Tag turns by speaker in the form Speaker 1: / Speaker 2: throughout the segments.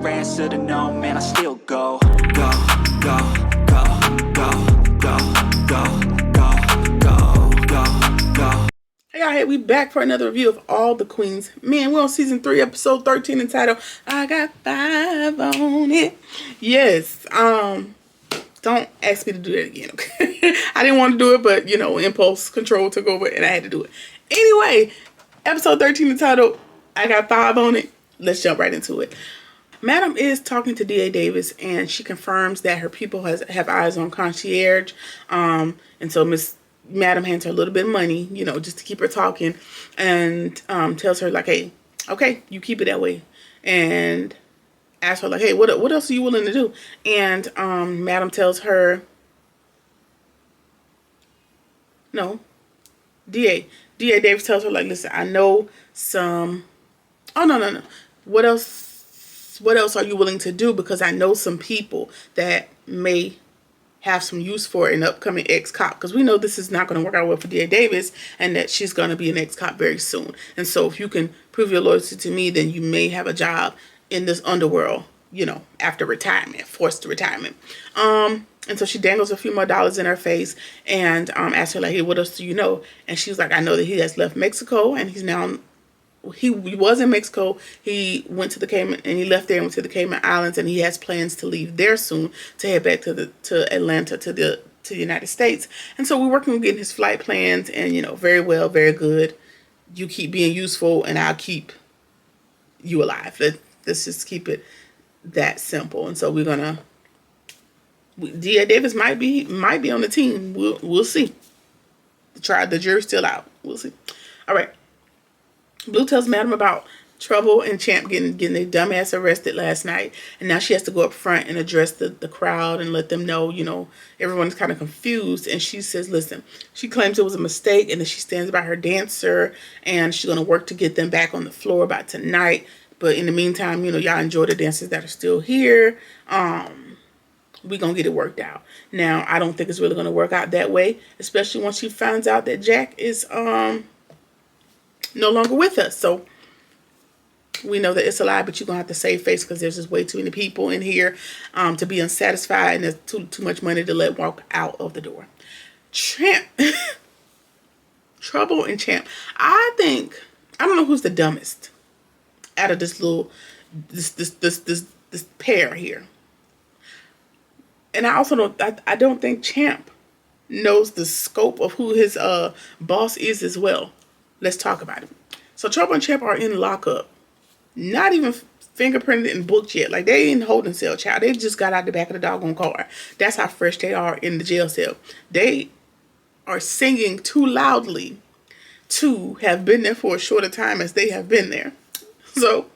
Speaker 1: answer to no, man, I still go. Go, go, go, go, go, go, go, go, go.
Speaker 2: Hey y'all, hey, we back for another review of All the Queens Men. We're on season 3, episode 13, entitled I Got 5 on It. Yes, don't ask me to do that again, okay? I didn't want to do it, but you know, impulse control took over and I had to do it. Anyway, episode 13 entitled I Got 5 on It. Let's jump right into it. Madam is talking to D.A. Davis, and she confirms that her people have eyes on Concierge. And so Madam hands her a little bit of money, you know, just to keep her talking, and tells her, like, hey, okay, you keep it that way. And asks her, like, hey, what else are you willing to do? And Madam tells her, no, D.A. Davis tells her, like, listen, I know some, oh, no. What else are you willing to do? Because I know some people that may have some use for an upcoming ex-cop. Because we know this is not going to work out well for D.A. Davis, and that she's going to be an ex-cop very soon. And so if you can prove your loyalty to me, then you may have a job in this underworld, you know, after retirement, forced retirement. And so she dangles a few more dollars in her face and asks her, like, hey, what else do you know? And she's like, I know that he has left Mexico, and he's now... He was in Mexico. He went to the Cayman, and he left there and went to the Cayman Islands, and he has plans to leave there soon to head back to Atlanta to the United States. And so we're working on getting his flight plans, and you know, very well, very good. You keep being useful, and I'll keep you alive. Let's just keep it that simple. And so we're gonna. D.A. Davis might be on the team. We'll see. The jury's still out. We'll see. All right. Blue tells Madam about Trouble and Champ getting their dumbass arrested last night. And now she has to go up front and address the crowd and let them know, you know, everyone's kind of confused. And she says, listen, she claims it was a mistake, and that she stands by her dancer, and she's going to work to get them back on the floor by tonight. But in the meantime, you know, y'all enjoy the dancers that are still here. We're going to get it worked out. Now, I don't think it's really going to work out that way, especially once she finds out that Jack is... no longer with us. So we know that it's a lie, but you're gonna have to save face, because there's just way too many people in here to be unsatisfied, and there's too much money to let walk out of the door. Trouble and Champ. I don't know who's the dumbest out of this pair here. And I don't think Champ knows the scope of who his boss is as well. Let's talk about it. So Trouble and Champ are in lockup. Not even fingerprinted and booked yet. Like, they ain't holding cell, child. They just got out the back of the doggone car. That's how fresh they are in the jail cell. They are singing too loudly to have been there for as short a time as they have been there. So,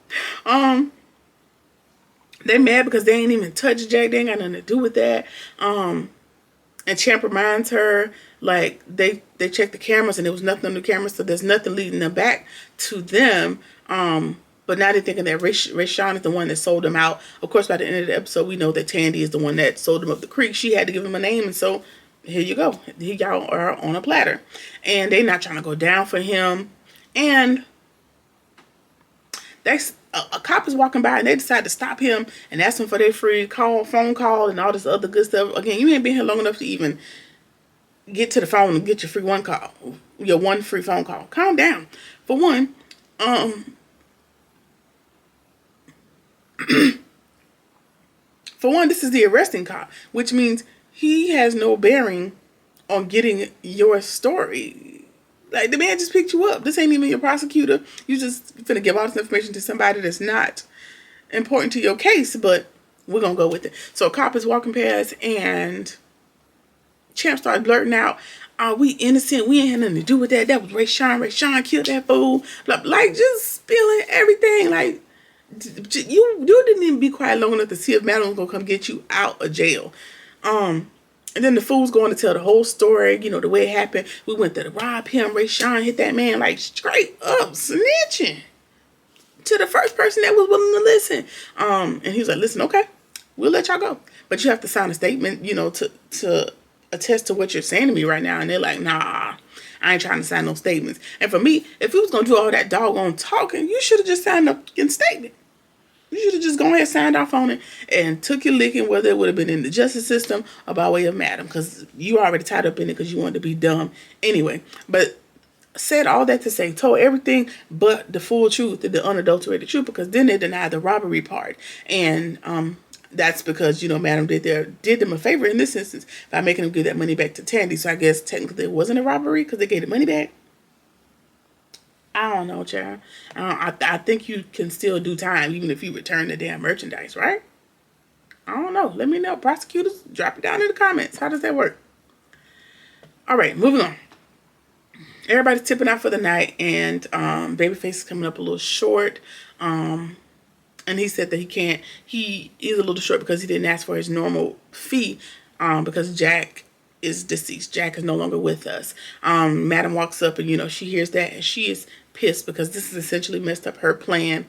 Speaker 2: they're mad because they ain't even touched Jack. They ain't got nothing to do with that. And Champ reminds her, like, they checked the cameras and there was nothing on the cameras, so there's nothing leading them back to them. But now they're thinking that Rayshawn is the one that sold them out. Of course, by the end of the episode, we know that Tandy is the one that sold them up the creek. She had to give him a name, and so here you go. Here y'all are on a platter. And they're not trying to go down for him. And that's... A cop is walking by, and they decide to stop him and ask him for their free phone call and all this other good stuff. Again, you ain't been here long enough to even get to the phone and get your one free phone call. Calm down. For one, this is the arresting cop, which means he has no bearing on getting your story. Like, the man just picked you up. This ain't even your prosecutor. You just finna give all this information to somebody that's not important to your case, but we're gonna go with it. So a cop is walking past, and Champ started blurting out, we innocent. We ain't had nothing to do with that. That was Rayshawn. Rayshawn killed that fool. Like, just spilling everything. Like, you didn't even be quiet long enough to see if Madam was gonna come get you out of jail. And then the fool's going to tell the whole story, you know, the way it happened. We went there to rob him. Rayshawn hit that man, like, straight up snitching to the first person that was willing to listen. And he was like, listen, okay, we'll let y'all go. But you have to sign a statement, you know, to attest to what you're saying to me right now. And they're like, nah, I ain't trying to sign no statements. And for me, if you was going to do all that doggone talking, you should have just signed a fucking statement. You should have just gone ahead and signed off on it and took your licking, whether it would have been in the justice system or by way of madam, because you already tied up in it because you wanted to be dumb anyway. But said all that to say, told everything but the full truth, the unadulterated truth, because then they denied the robbery part. And that's because, madam did them a favor in this instance by making them give that money back to Tandy. So I guess technically it wasn't a robbery because they gave the money back. I don't know, child. I think you can still do time even if you return the damn merchandise, right? I don't know. Let me know. Prosecutors, drop it down in the comments. How does that work? All right, moving on. Everybody's tipping out for the night, and Babyface is coming up a little short. And he said that he is a little short because he didn't ask for his normal fee because Jack is deceased. Jack is no longer with us. Madam walks up and, she hears that, and she is pissed because this has essentially messed up her plan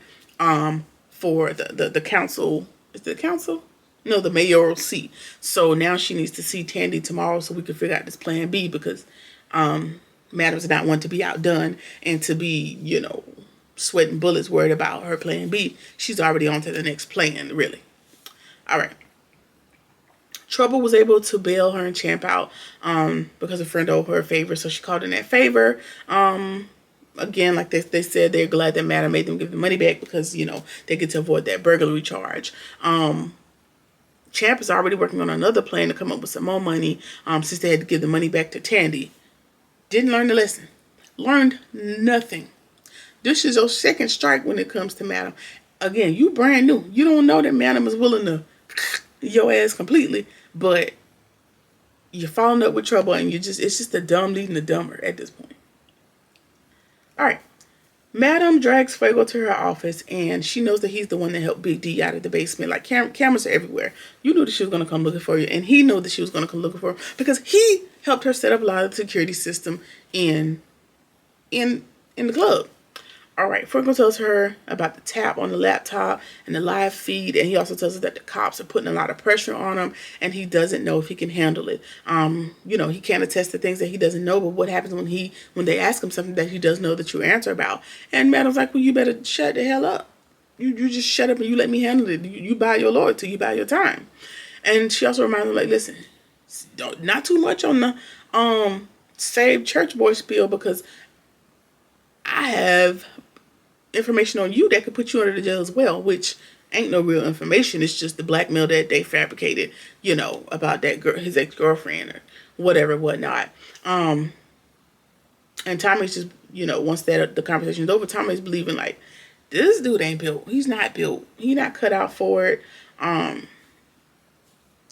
Speaker 2: for the council. Is it the council? No, the mayoral seat. So now she needs to see Tandy tomorrow so we can figure out this plan B, because Madam's not one to be outdone and to be, sweating bullets worried about her plan B. She's already on to the next plan, really. All right. Trouble was able to bail her and Champ out because a friend owed her a favor, so she called in that favor. Again, like they said, they're glad that Madam made them give the money back because, they get to avoid that burglary charge. Champ is already working on another plan to come up with some more money since they had to give the money back to Tandy. Didn't learn the lesson. Learned nothing. This is your second strike when it comes to Madam. Again, you brand new. You don't know that Madam is willing to your ass completely, but you're falling up with trouble, and it's just the dumb leading the dumber at this point. All right. Madam drags Fuego to her office, and she knows that he's the one that helped Big D out of the basement. Like, cameras are everywhere. You knew that she was going to come looking for you, and he knew that she was going to come looking for her because he helped her set up a lot of the security system in the club. All right, Fuego tells her about the tap on the laptop and the live feed, and he also tells her that the cops are putting a lot of pressure on him, and he doesn't know if he can handle it. He can't attest to things that he doesn't know, but what happens when they ask him something that he does know that you answer about? And Madam's like, well, you better shut the hell up. You just shut up and you let me handle it. You buy your loyalty, you buy your time. And she also reminds him, like, listen, not too much on the Save Church Boy spiel, because I have information on you that could put you under the jail as well, which ain't no real information. It's just the blackmail that they fabricated, about that girl, his ex-girlfriend or whatever, whatnot. And Tommy's just, once the conversation's over, Tommy's believing, like, this dude ain't built. He's not built. He's not cut out for it. I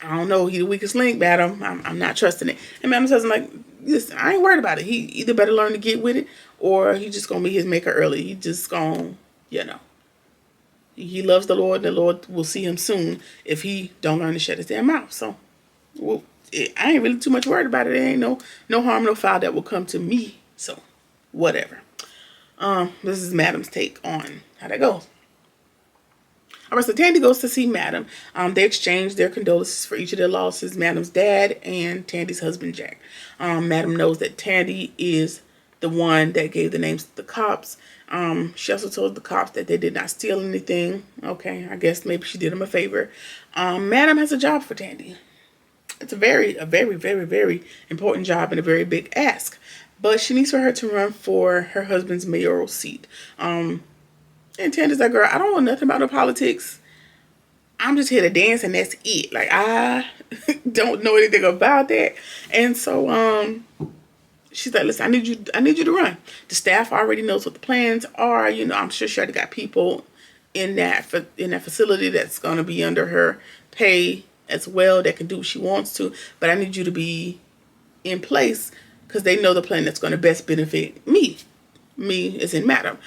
Speaker 2: don't know. He's the weakest link, Madam. I'm not trusting it. And Madam says, like, listen, I ain't worried about it. He either better learn to get with it, or he just gonna meet his maker early. He just gonna, he loves the Lord, and the Lord will see him soon if he don't learn to shut his damn mouth. So, I ain't really too much worried about it. There ain't no harm, no foul that will come to me. So, whatever. This is Madam's take on how that goes. All right, so Tandy goes to see Madam. They exchange their condolences for each of their losses, Madam's dad and Tandy's husband, Jack. Madam knows that Tandy is the one that gave the names to the cops. She also told the cops that they did not steal anything. Okay, I guess maybe she did them a favor. Madam has a job for Tandy. It's a very, very, very important job and a very big ask. But she needs for her to run for her husband's mayoral seat. And Tandy's like, girl, I don't know nothing about no politics. I'm just here to dance, and that's it. Like, I don't know anything about that. And so, she's like, listen, I need you to run. The staff already knows what the plans are. I'm sure she already got people in that facility that's going to be under her pay as well that can do what she wants to. But I need you to be in place because they know the plan that's going to best benefit me. Me as in Madam.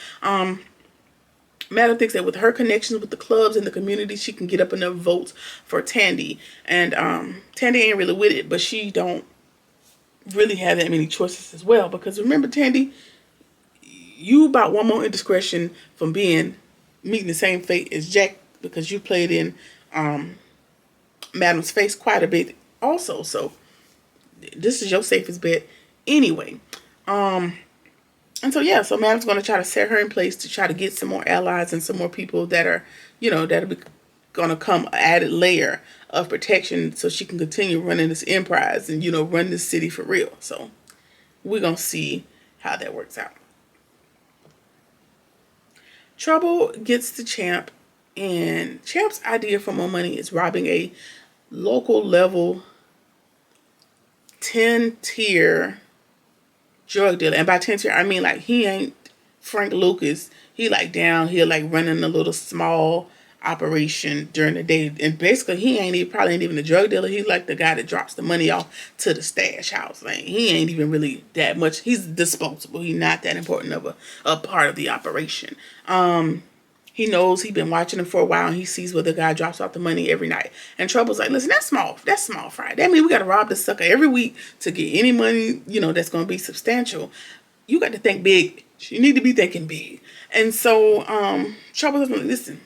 Speaker 2: Madam thinks that with her connections with the clubs and the community, she can get up enough votes for Tandy. And Tandy ain't really with it, but she don't really have that many choices as well. Because remember, Tandy, you about one more indiscretion from meeting the same fate as Jack, because you played in Madam's face quite a bit also. So this is your safest bet anyway. And so, yeah, so Madam's going to try to set her in place to try to get some more allies and some more people that are, that'll be gonna come an added layer of protection so she can continue running this enterprise and, run this city for real. So we're gonna see how that works out. Trouble gets the Champ, and Champ's idea for more money is robbing a local level 10-tier drug dealer. And by 10-tier, I mean like he ain't Frank Lucas. He like down here like running a little small operation during the day. And basically probably ain't even a drug dealer. He's like the guy that drops the money off to the stash house. Like he ain't even really that much. He's disposable. He's not that important of a part of the operation. He knows he's been watching him for a while, and he sees where the guy drops off the money every night. And Trouble's like, listen, that's small fry. That means we got to rob this sucker every week to get any money, that's going to be substantial. You got to think big. You need to be thinking big. And so Trouble's like, listen,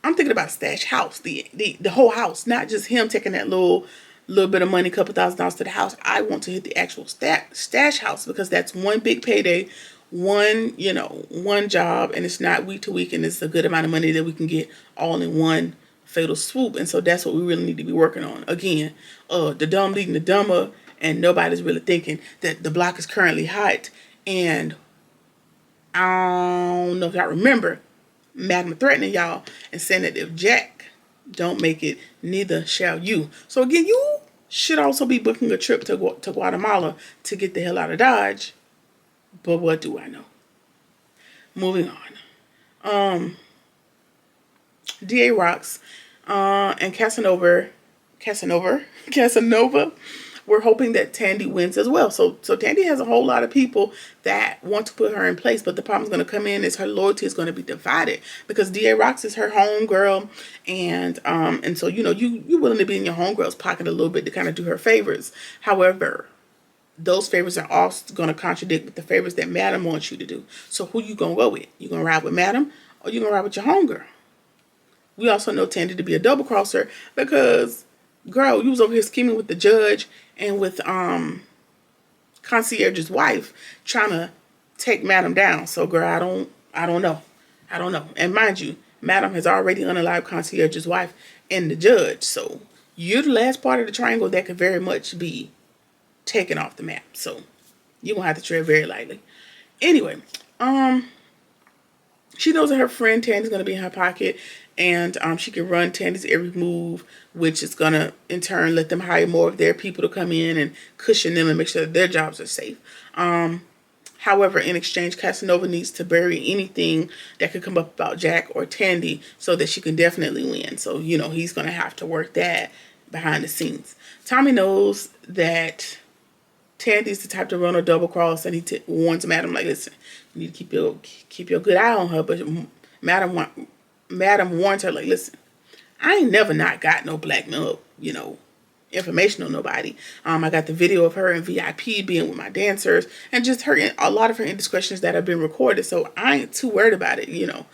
Speaker 2: I'm thinking about a stash house, the whole house, not just him taking that little bit of money, couple $1,000s to the house. I want to hit the actual stash house, because that's one big payday, one job, and it's not week to week, and it's a good amount of money that we can get all in one fatal swoop. And so that's what we really need to be working on. Again, the dumb leading the dumber, and nobody's really thinking that the block is currently hot. And I don't know if y'all remember Madam threatening y'all and saying that if Jack don't make it, neither shall you. So again, you should also be booking a trip to Guatemala to get the hell out of Dodge. But what do I know? Moving on. DA Rocks and Casanova, we're hoping that Tandy wins as well. So Tandy has a whole lot of people that want to put her in place, but the problem's going to come in is her loyalty is going to be divided, because DA Rocks is her homegirl, and so you willing to be in your homegirl's pocket a little bit to kind of do her favors. However, those favors are also going to contradict with the favors that Madam wants you to do. So who you going to go with? You going to ride with Madam, or you going to ride with your homegirl? We also know Tandy to be a double crosser, because, girl, you was over here scheming with the judge and with concierge's wife, trying to take Madam down. So, girl, I don't know. And mind you, Madam has already unalived concierge's wife and the judge. So you're the last part of the triangle that could very much be taken off the map. So you're gonna have to tread very lightly. Anyway, she knows that her friend Tandy's gonna be in her pocket, and she can run Tandy's every move, which is gonna in turn let them hire more of their people to come in and cushion them and make sure that their jobs are safe. However, in exchange, Casanova needs to bury anything that could come up about Jack or Tandy so that she can definitely win. So, he's going to have to work that behind the scenes. Tommy knows that Tandy's the type to run a double cross, and he warns Madam, like, listen, you need to keep your good eye on her. But Madam warns her, like, listen, I ain't never not got no blackmail, information on nobody. I got the video of her in VIP being with my dancers, and just a lot of her indiscretions that have been recorded. So I ain't too worried about it. I'm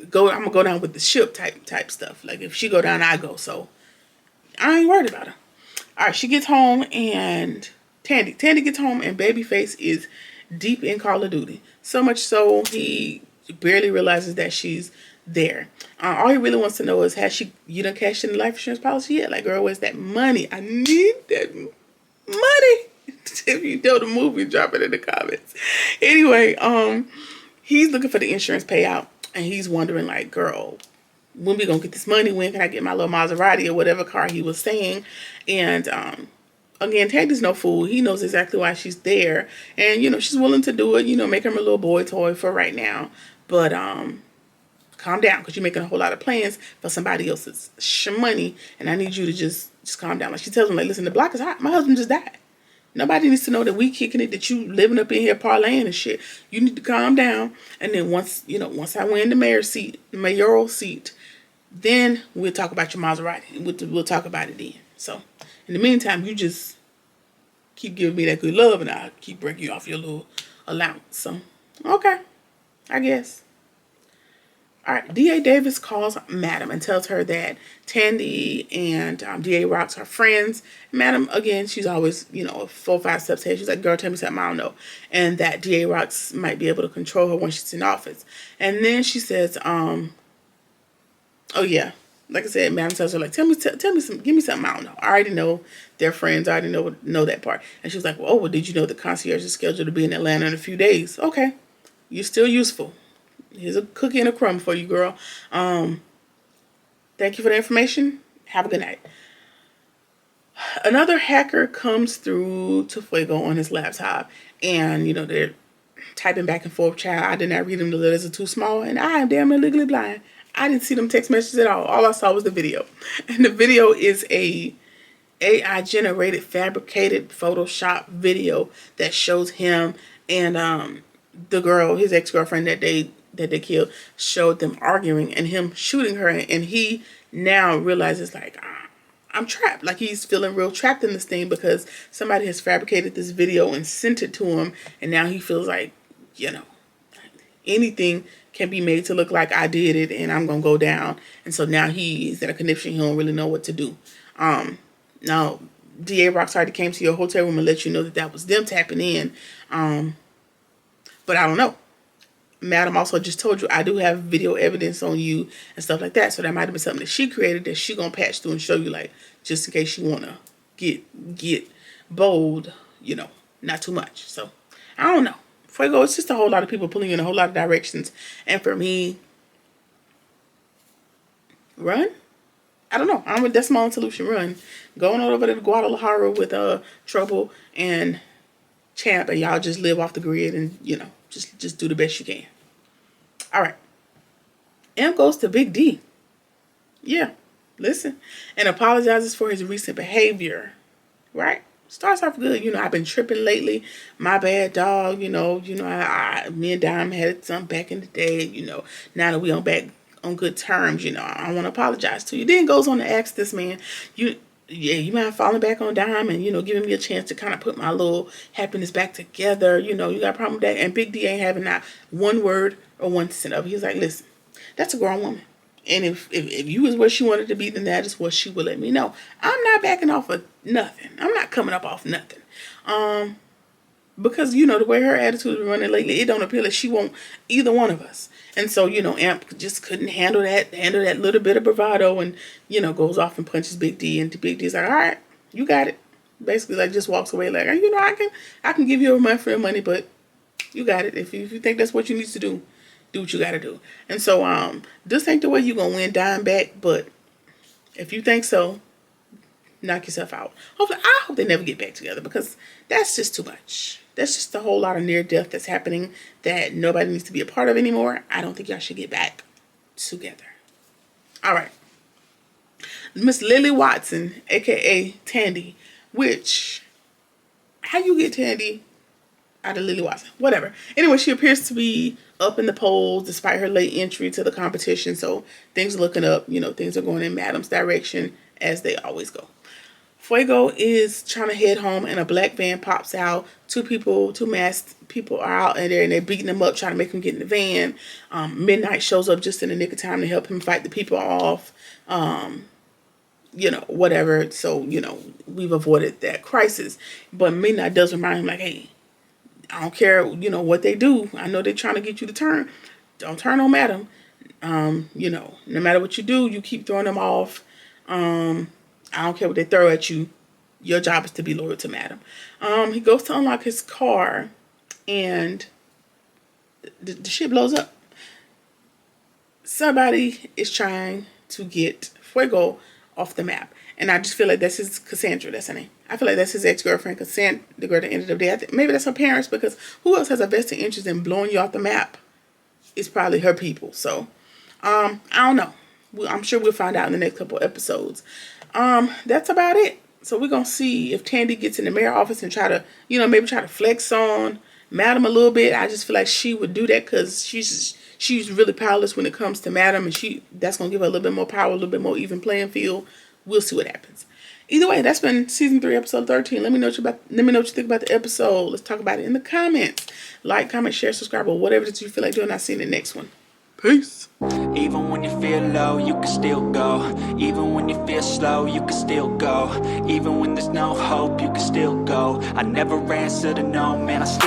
Speaker 2: gonna go down with the ship type stuff. Like if she go down, I go. So I ain't worried about her. All right, she gets home, and Tandy gets home, and Babyface is deep in Call of Duty. So much so he barely realizes that she's there. All he really wants to know is, you done cashed in the life insurance policy yet? Like, girl, where's that money? I need that money. If you know the movie, drop it in the comments. Anyway, he's looking for the insurance payout, and he's wondering, like, girl, when we gonna get this money? When can I get my little Maserati or whatever car he was saying? And again, Tandy's no fool. He knows exactly why she's there, and she's willing to do it. Make him a little boy toy for right now, but calm down, because you're making a whole lot of plans for somebody else's money, and I need you to just calm down. Like she tells him, like, listen, the block is hot. My husband just died. Nobody needs to know that we kicking it, that you living up in here parlaying and shit. You need to calm down, and then once I win the mayoral seat, then we'll talk about your Maserati. We'll talk about it then. So in the meantime, you just keep giving me that good love, and I'll keep breaking you off your little allowance. So okay, I guess. All right, D.A. Davis calls Madam and tells her that Tandy and D.A. Rocks are friends. Madam, again, she's always, 4 or 5 steps ahead. She's like, girl, tell me something I don't know. And that D.A. Rocks might be able to control her when she's in office. And then she says, Oh yeah, like I said, Madam tells her like, tell me some, give me something I don't know. I already know they're friends. I already know that part. And she was like, well, did you know the concierge is scheduled to be in Atlanta in a few days? Okay, you're still useful. Here's a cookie and a crumb for you, girl. Thank you for the information. Have a good night. Another hacker comes through to Fuego on his laptop, and they're typing back and forth. Child, I did not read them. The letters are too small, and I am damn near legally blind. I didn't see them text messages at all. All I saw was the video, and the video is a AI generated, fabricated Photoshop video that shows him and the girl, his ex-girlfriend that they killed, showed them arguing and him shooting her, and he now realizes like, I'm trapped. Like, he's feeling real trapped in this thing because somebody has fabricated this video and sent it to him, and now he feels like, anything can be made to look like I did it and I'm gonna go down. And so now he's in a condition, he don't really know what to do. Now DA Rockstar came to your hotel room and let you know that was them tapping in. But I don't know. Madam also just told you I do have video evidence on you and stuff like that. So that might have been something that she created that she gonna patch through and show you, like, just in case you wanna get bold, not too much. So I don't know. Fuego, it's just a whole lot of people pulling you in a whole lot of directions. And for me, run? I don't know. That's my own solution. Run. Going on over to Guadalajara with Trouble and Champ, and y'all just live off the grid and, just do the best you can. All right. M goes to Big D. Yeah. Listen. And apologizes for his recent behavior. Right? Starts off good. I've been tripping lately. My bad, dog. Me and Dime had some back in the day. Now that we on back on good terms, I want to apologize to you. Then goes on to ask this man, you mind falling back on Dime and, giving me a chance to kind of put my little happiness back together. You got a problem with that? And Big D ain't having not one word or one cent of it. He's like, listen, that's a grown woman. And if you was where she wanted to be, then that is what she would let me know. I'm not backing off of nothing. I'm not coming up off nothing. Because, the way her attitude is running lately, it don't appear like she won't either one of us. And so, Amp just couldn't handle that little bit of bravado and, goes off and punches Big D. And Big D's like, all right, you got it. Basically, like, just walks away like, I can give you a run for your money, but you got it. If you think that's what you need to do what you got to do. And so, this ain't the way you going to win Dime back, but if you think so, knock yourself out. Hopefully, I hope they never get back together because that's just too much. That's just a whole lot of near death that's happening that nobody needs to be a part of anymore. I don't think y'all should get back together. All right. Miss Lily Watson, a.k.a. Tandy, which, how you get Tandy out of Lily Watson? Whatever. Anyway, she appears to be up in the polls despite her late entry to the competition. So things are looking up. Things are going in Madam's direction as they always go. Fuego is trying to head home and a black van pops out. Two masked people are out and they're beating him up, trying to make him get in the van. Midnight shows up just in the nick of time to help him fight the people off. Whatever. So, we've avoided that crisis. But Midnight does remind him like, hey, I don't care, what they do. I know they're trying to get you to turn. Don't turn on Madam. No matter what you do, you keep throwing them off. I don't care what they throw at you. Your job is to be loyal to Madam. He goes to unlock his car and the shit blows up. Somebody is trying to get Fuego off the map. And I just feel like that's his Cassandra. That's her name. I feel like that's his ex-girlfriend, Cassandra, the girl that ended up dead. Maybe that's her parents, because who else has a vested interest in blowing you off the map? It's probably her people. So, I don't know. I'm sure we'll find out in the next couple episodes. That's about it. So we're going to see if Tandy gets in the mayor's office and try to, maybe try to flex on Madam a little bit. I just feel like she would do that because she's really powerless when it comes to Madam, and that's going to give her a little bit more power, a little bit more even playing field. We'll see what happens. Either way, that's been season 3, episode 13. Let me know what you think about the episode. Let's talk about it in the comments. Like, comment, share, subscribe, or whatever that you feel like doing. I'll see you in the next one. Peace.
Speaker 1: Even when you feel low, you can still go. Even when you feel slow, you can still go. Even when there's no hope, you can still go. I never answer to no, man, I still